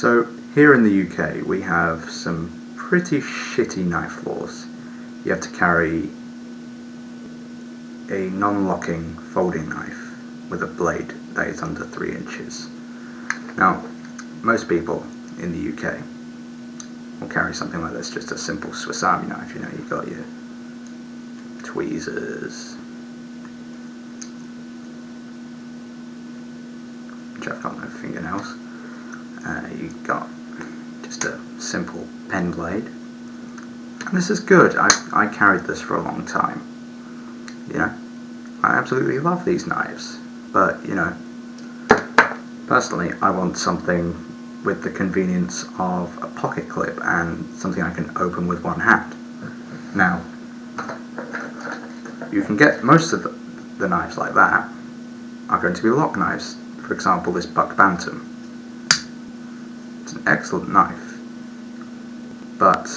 So here in the UK we have some pretty shitty knife laws. You have to carry a non-locking folding knife with a blade that is under 3 inches. Now, most people in the UK will carry something like this, just a simple Swiss Army knife. You know, you've got your tweezers, which I've got no fingernails. You've got just a simple pen blade, and this is good. I carried this for a long time. You know, I absolutely love these knives, but you know, personally I want something with the convenience of a pocket clip and something I can open with one hand. Now, you can get most of the knives like that are going to be lock knives. For example, this Buck Bantam. It's an excellent knife, but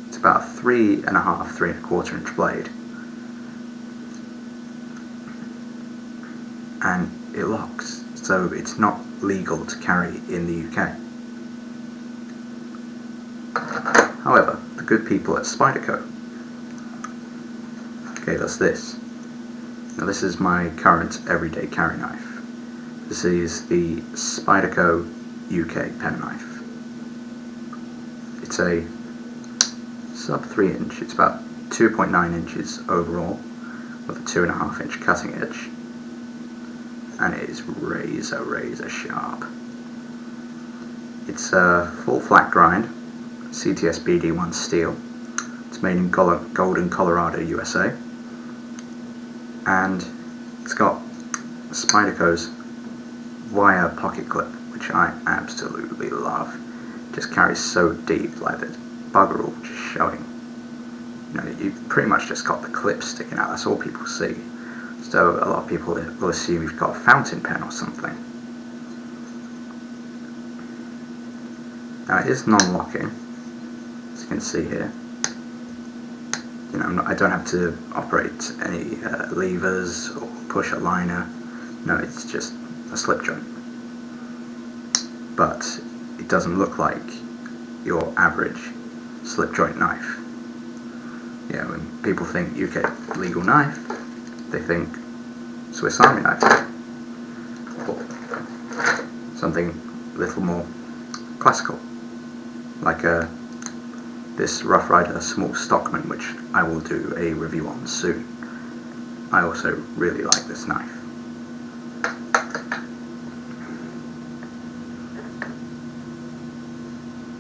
it's about a 3.5 inch blade, and it locks, so it's not legal to carry in the UK. However, the good people at Spyderco gave us this. Now, this is my current everyday carry knife. This is the Spyderco UK pen knife. It's a sub 3 inch, it's about 2.9 inches overall, with a 2.5 inch cutting edge, and it is razor sharp. It's a full flat grind CTS BD1 steel. It's made in Golden, Colorado, USA, and it's got Spyderco's wire pocket clip, which I absolutely love. It just carries so deep, like the bugger all just showing. You know, you've pretty much just got the clip sticking out. That's all people see. So a lot of people will assume you've got a fountain pen or something. Now, it is non-locking, as you can see here. You know, I don't have to operate any levers or push a liner. No, it's just a slip joint. But it doesn't look like your average slip joint knife. You know, when people think UK legal knife, they think Swiss Army knife, or something a little more classical, like this Rough Rider Small Stockman, which I will do a review on soon. I also really like this knife.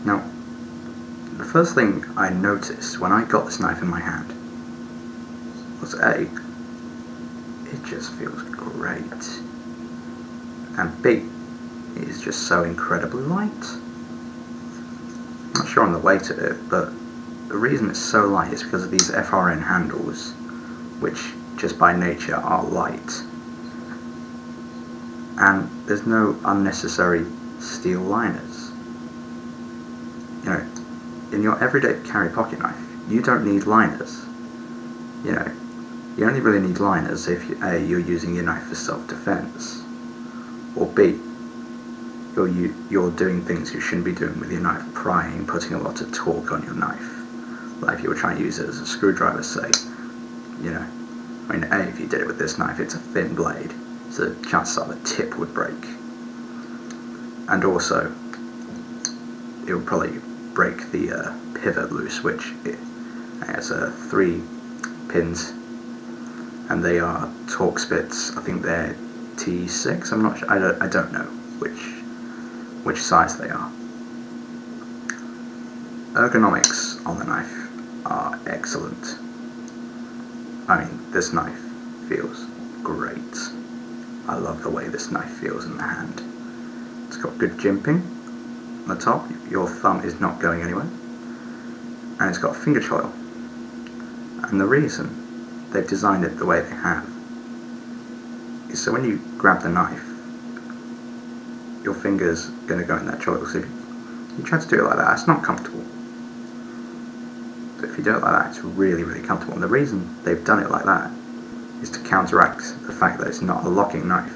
Now, the first thing I noticed when I got this knife in my hand was A, it just feels great, and B, it is just so incredibly light. I'm not sure on the weight of it, but the reason it's so light is because of these FRN handles, which just by nature are light, and there's no unnecessary steel liners. You know, in your everyday carry pocket knife, you don't need liners. You know, you only really need liners if A, you're using your knife for self-defense, or B, you're doing things you shouldn't be doing with your knife, prying, putting a lot of torque on your knife. Like if you were trying to use it as a screwdriver, say, you know, I mean, A, if you did it with this knife, it's a thin blade, so chances are the tip would break. And also, it would probably break the pivot loose, which it has 3 pins, and they are torque spits. I think they're T6. I'm not sure. I don't know which size they are. Ergonomics on the knife are excellent. I mean, this knife feels great. I love the way this knife feels in the hand. It's got good jimping on the top. Your thumb is not going anywhere, and it's got finger choil. And the reason they've designed it the way they have is so when you grab the knife, your finger's going to go in that choil. So if you try to do it like that, it's not comfortable. But if you do it like that, it's really comfortable. And the reason they've done it like that is to counteract the fact that it's not a locking knife.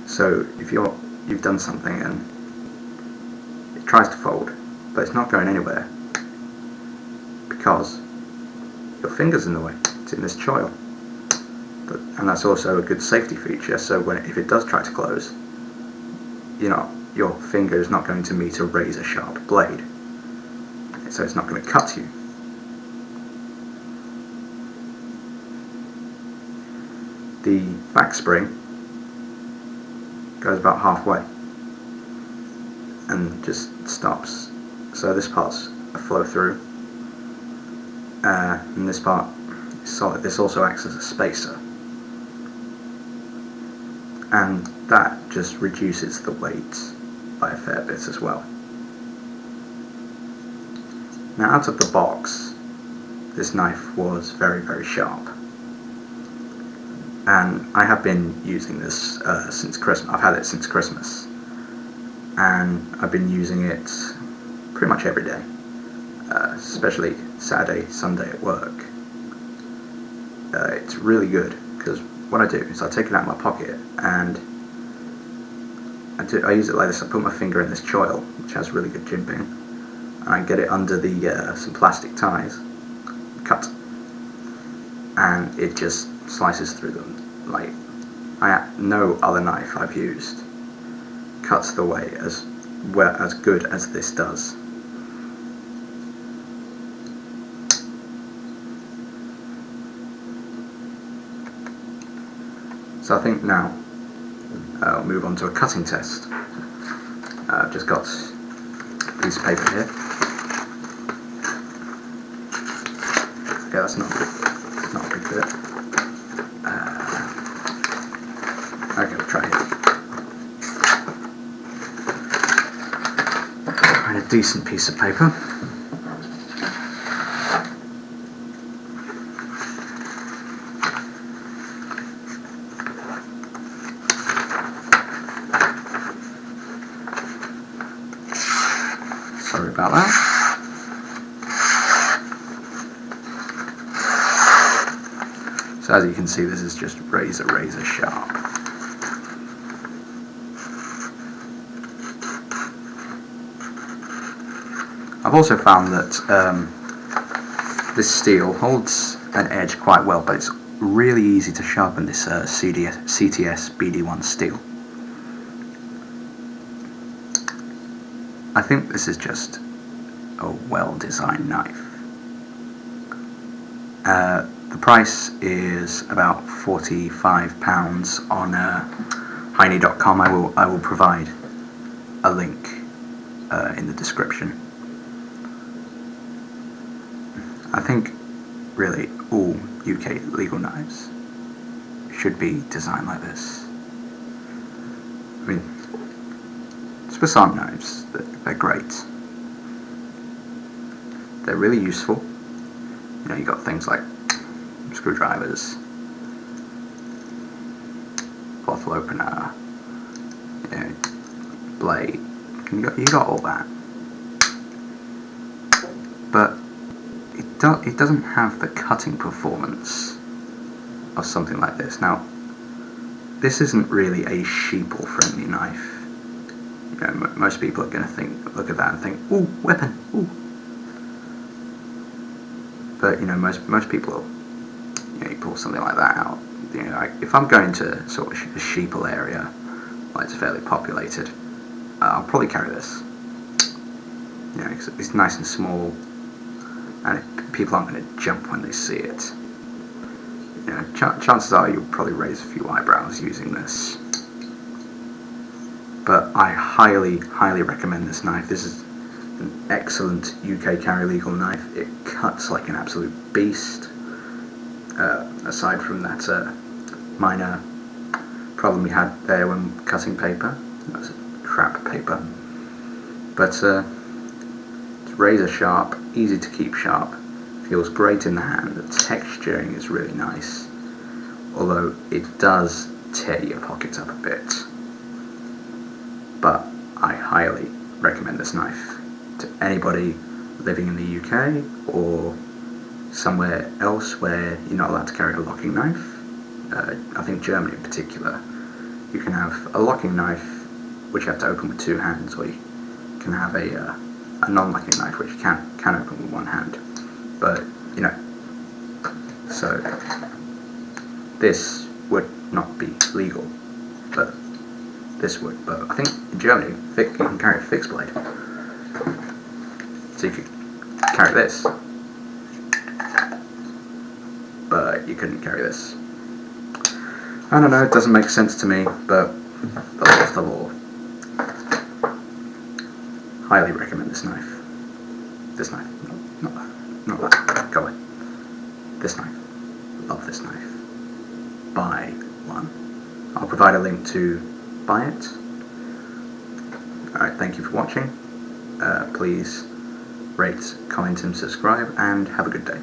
So if you've done something and tries to fold, but it's not going anywhere because your finger's in the way. It's in this choil. And that's also a good safety feature, so if it does try to close, your finger is not going to meet a razor sharp blade, so it's not going to cut you. The back spring goes about halfway and just stops, so this part's a flow through, and this part is solid. This also acts as a spacer, and that just reduces the weight by a fair bit as well. Now, out of the box, this knife was very, very sharp, and I have been using this since Christmas. I've had it since Christmas, and I've been using it pretty much every day, especially Saturday, Sunday at work. It's really good because what I do is I take it out of my pocket and I use it like this. I put my finger in this choil, which has really good jimping, and I get it under the some plastic ties, cut, and it just slices through them. Like no other knife I've used cuts the way as good as this does. So I think now I'll move on to a cutting test. I've just got a piece of paper here. Okay, that's not a good bit. Okay, we'll try here. Find a decent piece of paper. Sorry about that. So as you can see, this is just razor sharp. I've also found that this steel holds an edge quite well, but it's really easy to sharpen this CTS BD1 steel. I think this is just a well-designed knife. The price is about £45 on hiney.com. I will provide a link in the description. I think really all UK legal knives should be designed like this. I mean, Swiss Army knives, they're great. They're really useful. You got things like screwdrivers, bottle opener, blade. You got all that. But it doesn't have the cutting performance of something like this. Now, this isn't really a sheeple-friendly knife. Most people are going to look at that and think, "Ooh, weapon, ooh." But most people, you pull something like that out. If I'm going to sort of a sheeple area, like it's fairly populated, I'll probably carry this. Because it's nice and small, and people aren't going to jump when they see it. Chances are you'll probably raise a few eyebrows using this. But I highly, highly recommend this knife. This is an excellent UK carry legal knife. It cuts like an absolute beast. Aside from that minor problem we had there when cutting paper. That's crap paper. But it's razor sharp, easy to keep sharp, feels great in the hand. The texturing is really nice, although it does tear your pockets up a bit. But I highly recommend this knife to anybody living in the UK or somewhere else where you're not allowed to carry a locking knife. I think Germany in particular, you can have a locking knife which you have to open with two hands, or you can can have a non-locking knife, which you can open with one hand. But, you know, so this would not be legal, but this would. But I think in Germany, you can carry a fixed blade. So you could carry this, but you couldn't carry this. I don't know, it doesn't make sense to me, but the law's the law. Highly recommend this knife. This knife. No, not that. Go away. This knife. Love this knife. Buy one. I'll provide a link to buy it. Alright, thank you for watching. Please rate, comment and subscribe, and have a good day.